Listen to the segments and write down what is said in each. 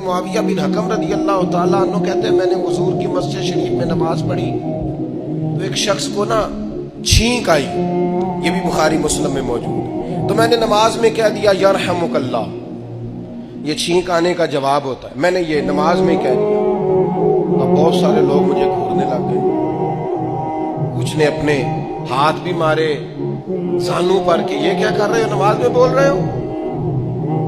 معاویہ بن حکم رضی اللہ تعالیٰ عنہ کہتے ہیں میں نے حضور کی مسجد شریف میں نماز پڑھی تو ایک شخص کو نا چھینک آئی، یہ بھی بخاری مسلم میں موجود ہے، تو میں نے نماز میں کہہ دیا یرحمک اللہ، یہ چھینک آنے کا جواب ہوتا ہے، میں نے یہ نماز میں کہہ دیا۔ اب بہت سارے لوگ مجھے گھورنے لگ گئے، کچھ نے اپنے ہاتھ بھی مارے زانوں پر کہ یہ کیا کر رہے ہو، نماز میں بول رہے ہو۔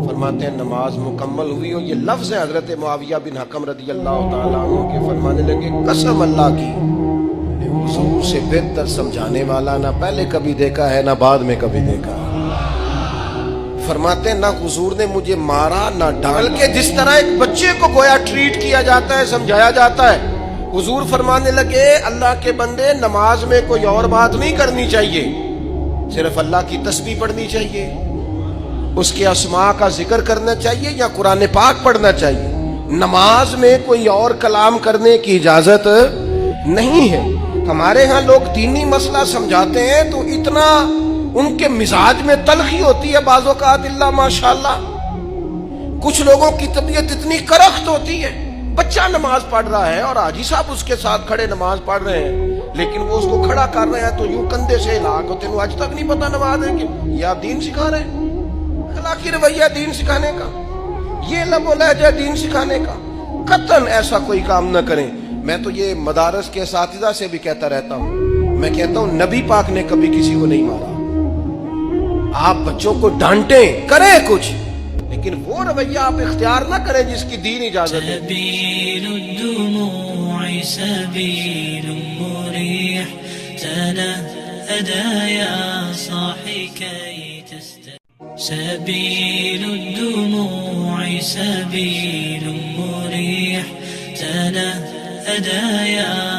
فرماتے ہیں نماز مکمل ہوئی اور یہ لفظ ہے حضرت معاویہ بن حکم رضی اللہ تعالیٰ عنہ کے، فرمانے لگے قسم اللہ کی حضور سے بہتر سمجھانے والا نہ پہلے کبھی دیکھا ہے نہ بعد میں کبھی دیکھا ہے۔ فرماتے ہیں نہ حضور نے مجھے مارا نہ ڈال کے، جس طرح ایک بچے کو گویا ٹریٹ کیا جاتا ہے، سمجھایا جاتا ہے، حضور فرمانے لگے اللہ کے بندے نماز میں کوئی اور بات نہیں کرنی چاہیے، صرف اللہ کی تسبیح پڑھنی چاہیے، اس کے اسماء کا ذکر کرنا چاہیے یا قرآن پاک پڑھنا چاہیے، نماز میں کوئی اور کلام کرنے کی اجازت نہیں ہے۔ ہمارے ہاں لوگ دینی مسئلہ سمجھاتے ہیں تو اتنا ان کے مزاج میں تلخی ہوتی ہے بعض اوقات، اللہ ماشاءاللہ کچھ لوگوں کی طبیعت اتنی کرخت ہوتی ہے، بچہ نماز پڑھ رہا ہے اور حاجی صاحب اس کے ساتھ کھڑے نماز پڑھ رہے ہیں، لیکن وہ اس کو کھڑا کر رہے ہیں تو یوں کندھے سے ہلا کے، تینوں آج تک نہیں پتا نماز ہے کہ یہ آپ دین سکھا رہے ہیں، اخلاقی رویہ دین سکھانے کا، یہ لب و لہجہ دین سکھانے کا، قطعاً ایسا کوئی کام نہ کریں۔ میں تو یہ مدارس کے اساتذہ سے بھی کہتا رہتا ہوں، میں کہتا ہوں نبی پاک نے کبھی کسی کو نہیں مارا، آپ بچوں کو ڈانٹیں کریں کچھ، لیکن وہ رویہ آپ اختیار نہ کریں جس کی دین اجازت ہے۔ سبيل الدموع سبيل مريح تنهدى يا صاحي كي تستريح، سبيل الدموع سبيل مريح تنهدى يا